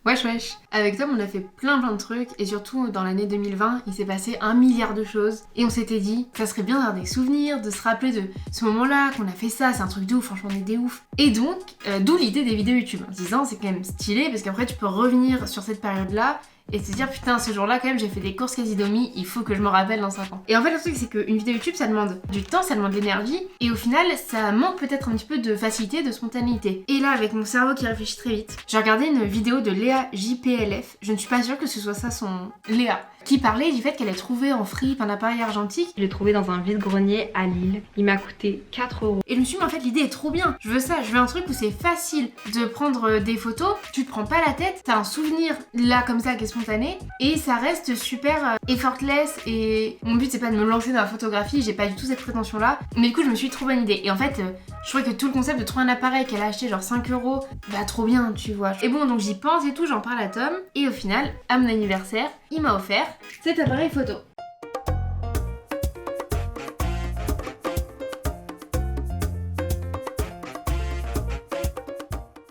Wesh wesh. Avec Tom on a fait plein de trucs et surtout dans l'année 2020 il s'est passé 1 milliard de choses et on s'était dit que ça serait bien d'avoir des souvenirs, de se rappeler de ce moment-là, qu'on a fait ça, c'est un truc de ouf, franchement on est des ouf. Et donc, d'où l'idée des vidéos YouTube en se disant c'est quand même stylé parce qu'après tu peux revenir sur cette période-là et te dire putain ce jour-là quand même j'ai fait des courses quasi-domi, il faut que je me rappelle dans 5 ans. Et en fait le truc c'est qu'une vidéo YouTube ça demande du temps, ça demande de l'énergie et au final ça manque peut-être un petit peu de facilité, de spontanéité. Et là avec mon cerveau qui réfléchit très vite, j'ai regardé une vidéo de Léa JPLF, je ne suis pas sûre que ce soit ça son... Léa, qui parlait du fait qu'elle ait trouvé en fripe un appareil argentique. Je l'ai trouvé dans un vide-grenier à Lille, il m'a coûté 4 €. Et je me suis dit mais en fait l'idée est trop bien, je veux ça, je veux un truc où c'est facile de prendre des photos, tu te prends pas la tête, t'as un souvenir là comme ça qui est spontané et ça reste super effortless et mon but c'est pas de me lancer dans la photographie, j'ai pas du tout cette prétention là, mais du coup je me suis dit trop bonne idée et en fait je trouvais que tout le concept de trouver un appareil qu'elle a acheté genre 5 €, bah trop bien tu vois. Et bon donc j'y pense et tout, j'en parle à Tom et au final à mon anniversaire il m'a offert cet appareil photo.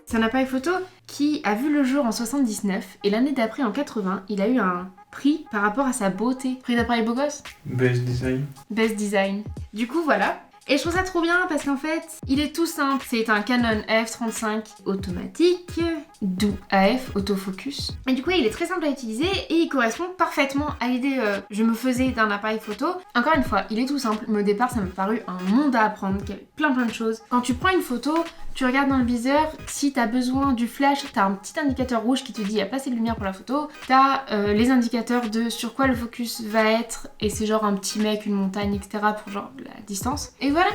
C'est un appareil photo qui a vu le jour en 79 et l'année d'après en 80, il a eu un prix par rapport à sa beauté. Prix d'appareil beau gosse ? Best design. Best design. Du coup voilà. Et je trouve ça trop bien parce qu'en fait, il est tout simple. C'est un Canon AF35 automatique, d'où AF, autofocus. Et du coup, il est très simple à utiliser et il correspond parfaitement à l'idée je me faisais d'un appareil photo. Encore une fois, il est tout simple, mais au départ, ça m'a paru un monde à apprendre, qu'il y avait plein de choses. Quand tu prends une photo, tu regardes dans le viseur, si t'as besoin du flash, t'as un petit indicateur rouge qui te dit il y a pas assez de lumière pour la photo. T'as les indicateurs de sur quoi le focus va être, et c'est genre un petit mec, une montagne, etc. pour genre la distance. Et voilà.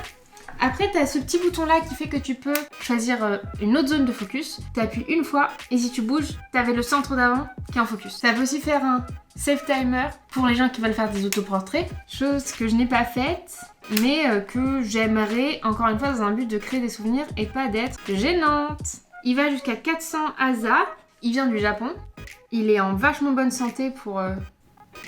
Après t'as ce petit bouton là qui fait que tu peux choisir une autre zone de focus. T'appuies une fois et si tu bouges, t'avais le centre d'avant qui est en focus. Ça peut aussi faire un save timer pour les gens qui veulent faire des autoportraits, chose que je n'ai pas faite mais que j'aimerais encore une fois dans un but de créer des souvenirs et pas d'être gênante. Il va jusqu'à 400 ASA, il vient du Japon, il est en vachement bonne santé pour...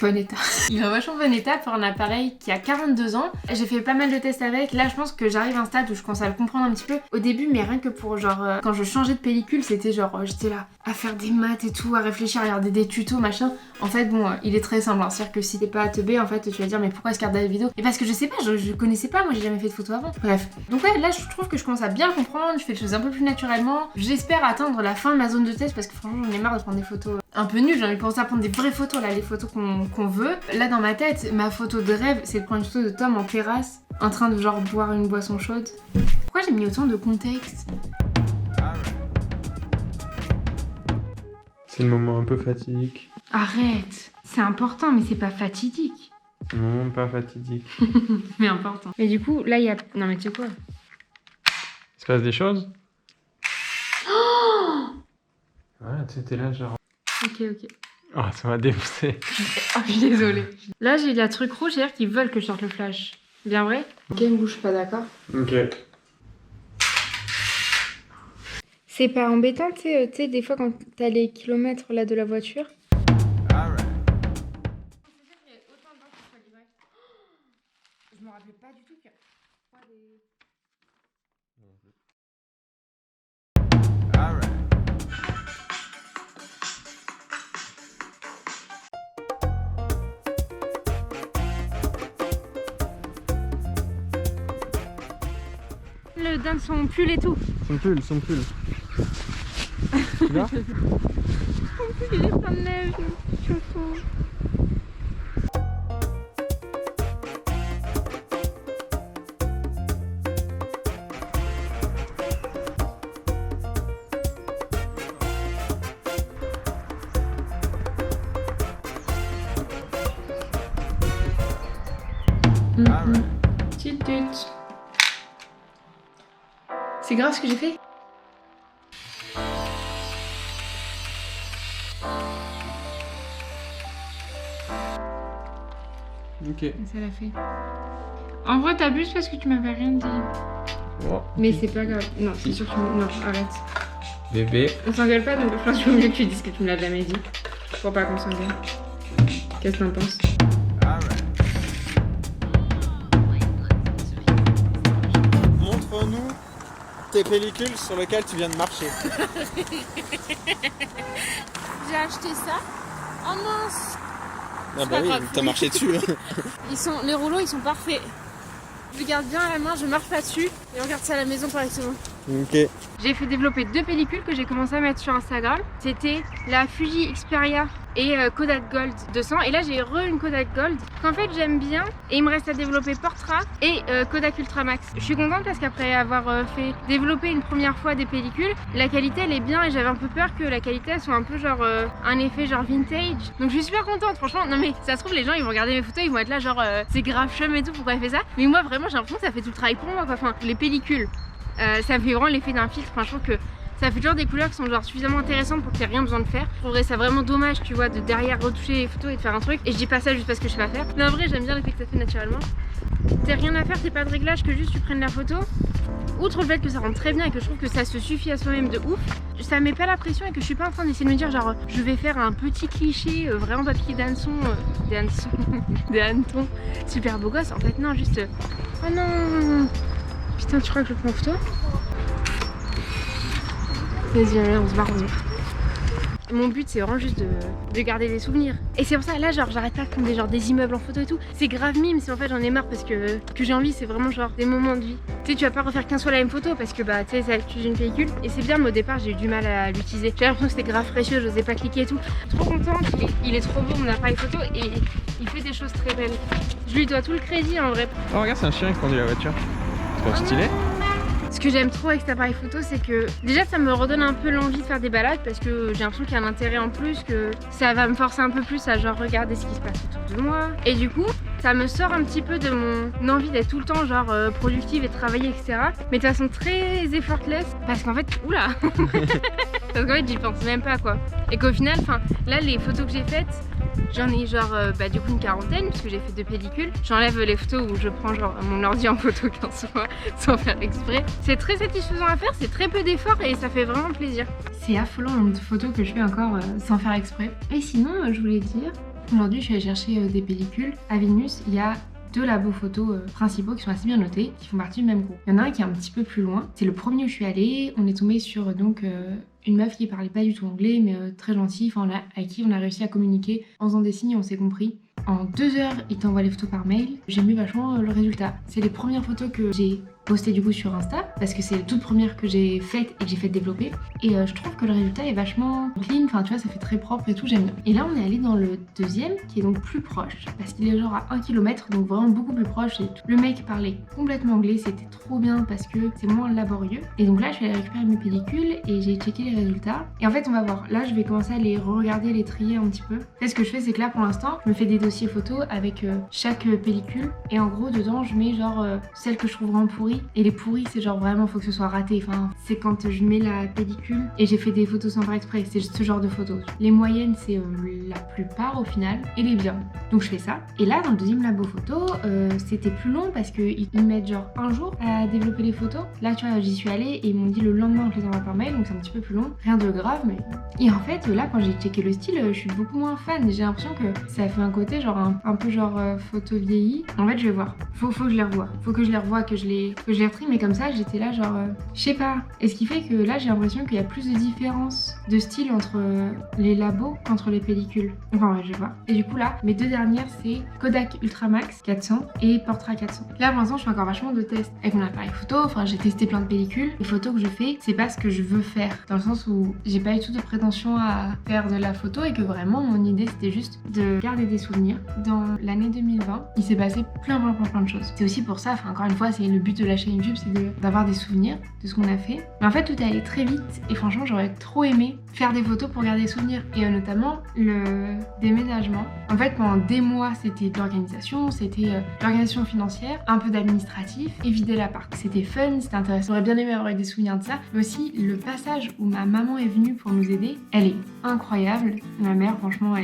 bon état. Il est en vachement bon état pour un appareil qui a 42 ans. J'ai fait pas mal de tests avec. Là, je pense que j'arrive à un stade où je commence à le comprendre un petit peu. Au début, mais rien que pour genre... quand je changeais de pellicule, c'était genre... j'étais là à faire des maths et tout, à réfléchir, à regarder des tutos, machin. En fait, bon, il est très simple. Hein. C'est-à-dire que si t'es pas teubé, en fait, tu vas dire mais pourquoi est-ce qu'il regarde la vidéo ? Et parce que je sais pas, je connaissais pas, moi j'ai jamais fait de photos avant. Bref. Donc ouais, là, je trouve que je commence à bien comprendre. Je fais les choses un peu plus naturellement. J'espère atteindre la fin de ma zone de test parce que franchement, j'en ai marre de prendre des photos un peu nulles. J'ai envie de commencer à prendre des vraies photos, là, les photos qu'on veut. Là dans ma tête, ma photo de rêve, c'est de prendre une photo de Tom en terrasse, en train de genre boire une boisson chaude. Pourquoi j'ai mis autant de contexte ? C'est le moment un peu fatidique. Arrête, c'est important mais c'est pas fatidique. Non, pas fatidique. Mais important. Mais du coup, là il y a... Non mais tu sais quoi ? Il se passe des choses ? Oh Voilà, tu étais là genre... Ok. Oh, ça m'a défoncé. Oh, je suis désolée. Là j'ai la truc rouge, c'est-à-dire qu'ils veulent que je sorte le flash. Bien vrai ? Ok, ne bouge pas, d'accord ? Ok. C'est pas embêtant, tu sais, des fois quand t'as les kilomètres là de la voiture. Je me rappelais pas du tout que... Le donne son pull et tout. Son pull. Tu vois ? Il est plein de neige, le petit chausson. Petite tute. C'est grave ce que j'ai fait ? Ok. Ça l'a fait. En vrai, t'abuses parce que tu m'avais rien dit. Oh, Mais c'est pas grave. Non, c'est sûr que tu me... Non, arrête. Bébé. On s'engueule pas, donc je pense qu'il vaut mieux que tu dises que tu me l'as jamais dit. Pour pas qu'on s'engueule. Qu'est-ce que t'en penses ? Montre-nous tes pellicules sur lesquelles tu viens de marcher. j'ai acheté ça. Oh mince. Ah bah oui, t'as marché dessus. Les rouleaux ils sont parfaits. Je les garde bien à la main, je marche pas dessus et on garde ça à la maison correctement. Ok. J'ai fait développer 2 pellicules que j'ai commencé à mettre sur Instagram. C'était la Fuji Xperia et Kodak Gold 200. Et là j'ai une Kodak Gold qu'en fait j'aime bien. Et il me reste à développer Portra et Kodak Ultramax. Je suis contente parce qu'après avoir fait développer une première fois des pellicules, la qualité elle est bien et j'avais un peu peur que la qualité elle soit un peu genre un effet genre vintage. Donc je suis super contente franchement. Non mais ça se trouve les gens ils vont regarder mes photos, ils vont être là genre c'est grave chum et tout, pourquoi elle fait ça. Mais moi vraiment j'ai l'impression que ça fait tout le travail pour moi quoi. Enfin les pellicules. Ça fait vraiment l'effet d'un filtre, enfin, je trouve que ça fait toujours des couleurs qui sont genre suffisamment intéressantes pour qu'il n'y ait rien besoin de faire. Je trouverais ça vraiment dommage tu vois de derrière retoucher les photos et de faire un truc. Et je dis pas ça juste parce que je sais pas faire. Mais en vrai j'aime bien l'effet que ça fait naturellement. T'as rien à faire, t'as pas de réglage que juste tu prennes la photo. Outre le fait que ça rend très bien et que je trouve que ça se suffit à soi-même de ouf, ça met pas la pression et que je suis pas en train d'essayer de me dire genre je vais faire un petit cliché vraiment papier d'hameçon, des hannetons super beau gosse. En fait non, juste oh non. Putain, tu crois que je prends en photo? Vas-y, allez, on se barre. Mon but c'est vraiment juste de garder des souvenirs. Et c'est pour ça là genre j'arrête pas de prendre des immeubles en photo et tout. C'est grave mime, mais en fait j'en ai marre parce que j'ai envie, c'est vraiment genre des moments de vie. Tu sais tu vas pas refaire 15 fois la même photo parce que bah tu sais ça utilise une pellicule. Et c'est bien mais au départ j'ai eu du mal à l'utiliser. J'ai l'impression que c'était grave précieux, j'osais pas cliquer et tout. Trop contente, il est trop beau mon appareil photo et il fait des choses très belles. Je lui dois tout le crédit en vrai. Oh regarde c'est un chien qui conduit la voiture. C'est pas stylé. Ce que j'aime trop avec cet appareil photo, c'est que déjà ça me redonne un peu l'envie de faire des balades parce que j'ai l'impression qu'il y a un intérêt en plus, que ça va me forcer un peu plus à genre regarder ce qui se passe autour de moi. Et du coup, ça me sort un petit peu de mon envie d'être tout le temps genre productive et de travailler etc. Mais de façon très effortless parce qu'en fait, oula parce qu'en fait j'y pense même pas quoi. Et qu'au final, enfin là les photos que j'ai faites, j'en ai genre du coup une quarantaine puisque j'ai fait 2 pellicules. J'enlève les photos où je prends genre mon ordi en photo 15 fois sans faire exprès. C'est très satisfaisant à faire, c'est très peu d'efforts et ça fait vraiment plaisir. C'est affolant le nombre de photos que je fais encore sans faire exprès. Et sinon, je voulais dire, aujourd'hui je suis allée chercher des pellicules. À Vilnius, il y a 2 labos photos principaux qui sont assez bien notés, qui font partie du même groupe. Il y en a un qui est un petit peu plus loin. C'est le premier où je suis allée. On est tombé sur donc une meuf qui parlait pas du tout anglais, mais très gentille, avec qui on a réussi à communiquer en faisant des signes, on s'est compris. En 2 heures, il t'envoie les photos par mail. J'aime vachement le résultat. C'est les premières photos que j'ai postées du coup sur Insta, parce que c'est les toutes premières que j'ai faites et que j'ai fait développer. Et je trouve que le résultat est vachement clean, enfin tu vois, ça fait très propre et tout, j'aime bien. Et là, on est allé dans le deuxième, qui est donc plus proche, parce qu'il est genre à 1 km, donc vraiment beaucoup plus proche. Et tout. Le mec parlait complètement anglais, c'était trop bien parce que c'est moins laborieux. Et donc là, je suis allée récupérer mes pellicules et j'ai checké les résultats. Et en fait, on va voir. Là, je vais commencer à les regarder, les trier un petit peu. Et ce que je fais, c'est que là, pour l'instant, je me fais des dossiers photos avec chaque pellicule. Et en gros, dedans, je mets genre celle que je trouve vraiment pourrie. Et les pourries, c'est genre vraiment, faut que ce soit raté. Enfin, c'est quand je mets la pellicule et j'ai fait des photos sans faire exprès. C'est ce genre de photos. Les moyennes, c'est la plupart au final. Et les bien. Donc, je fais ça. Et là, dans le deuxième labo photo, c'était plus long parce qu'ils mettent genre 1 jour à développer les photos. Là, tu vois, j'y suis allée et ils m'ont dit le lendemain, je les envoie par mail. Donc, c'est un petit peu plus long. Rien de grave, mais. Et en fait, là, quand j'ai checké le style, je suis beaucoup moins fan. J'ai l'impression que ça fait un côté genre un peu genre photo vieillie. En fait, je vais voir. Faut que je les revoie. Faut que je les revoie, que je les retrie. Mais comme ça, j'étais là genre, je sais pas. Et ce qui fait que là, j'ai l'impression qu'il y a plus de différence de style entre les labos qu'entre les pellicules. Enfin, ouais, je vais voir. Et du coup, là, mes 2 dernières, c'est Kodak Ultramax 400 et Portra 400. Là, pour l'instant, je fais encore vachement de tests avec mon appareil photo. Enfin, j'ai testé plein de pellicules. Les photos que je fais, c'est pas ce que je veux faire. Dans le sens où j'ai pas eu tout de prétention à faire de la photo et que vraiment, mon idée, c'était juste de garder des souvenirs. Dans l'année 2020, il s'est passé plein de choses. C'est aussi pour ça, enfin, encore une fois, c'est le but de la chaîne YouTube, c'est d'avoir des souvenirs de ce qu'on a fait. Mais en fait, tout est allé très vite et franchement, j'aurais trop aimé faire des photos pour garder des souvenirs. Et notamment, le déménagement. En fait, pendant des mois, c'était de l'organisation, c'était de l'organisation financière, un peu d'administratif et vider l'appart. C'était fun, c'était intéressant. J'aurais bien aimé avoir des souvenirs de ça. Mais aussi, le passage où ma maman est venue pour nous aider, elle est incroyable. Ma mère, franchement,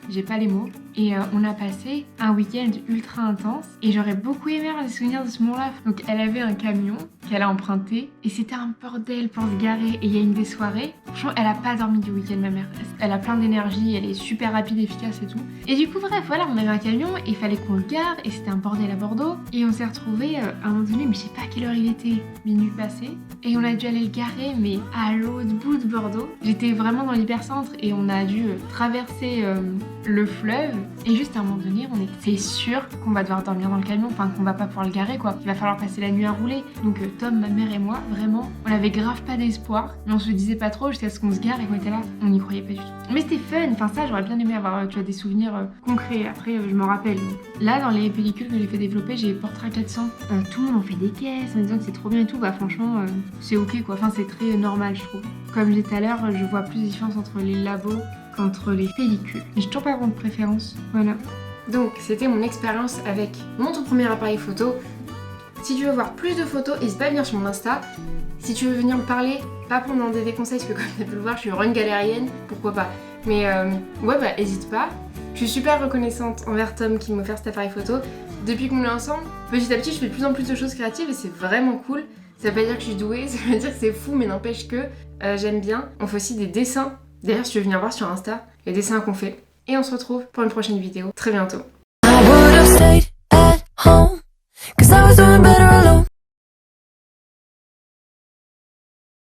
j'ai pas les mots. et on a passé un week-end ultra intense et j'aurais beaucoup aimé avoir des souvenirs de ce moment-là. Donc elle avait un camion qu'elle a emprunté et c'était un bordel pour se garer et il y a une des soirées, franchement elle a pas dormi du week-end ma mère, elle a plein d'énergie, elle est super rapide, efficace et tout. Et du coup bref voilà, on avait un camion et il fallait qu'on le gare et c'était un bordel à Bordeaux et on s'est retrouvés à un moment donné, mais je sais pas à quelle heure il était, minuit passé, et on a dû aller le garer mais à l'autre bout de Bordeaux. J'étais vraiment dans l'hypercentre et on a dû traverser le fleuve et juste à un moment donné c'est sûr qu'on va devoir dormir dans le camion, enfin qu'on va pas pouvoir le garer quoi, il va falloir passer la nuit à rouler. Donc Tom, ma mère et moi vraiment on avait grave pas d'espoir mais on se le disait pas trop jusqu'à ce qu'on se gare et qu'on était là, on n'y croyait pas du tout. Mais c'était fun, enfin ça j'aurais bien aimé avoir tu vois, des souvenirs concrets, après je m'en rappelle. Là dans les pellicules que j'ai fait développer j'ai Portra 400, tout le monde en fait des caisses en disant que c'est trop bien et tout, bah franchement c'est ok quoi, enfin c'est très normal je trouve. Comme je disais tout à l'heure, je vois plus de différence entre les labos qu'entre les pellicules. Mais j'ai toujours pas vraiment de préférence, voilà. Donc c'était mon expérience avec mon tout premier appareil photo. Si tu veux voir plus de photos, n'hésite pas à venir sur mon Insta. Si tu veux venir me parler, pas pour me demander des conseils, parce que comme tu peux le voir, je suis une run galérienne, pourquoi pas. Mais ouais bah n'hésite pas. Je suis super reconnaissante envers Tom qui m'a offert cet appareil photo. Depuis qu'on est ensemble, petit à petit je fais de plus en plus de choses créatives et c'est vraiment cool. Ça veut pas dire que je suis douée, ça veut dire que c'est fou, mais n'empêche que j'aime bien. On fait aussi des dessins. D'ailleurs, si tu veux venir voir sur Insta, les dessins qu'on fait. Et on se retrouve pour une prochaine vidéo très bientôt.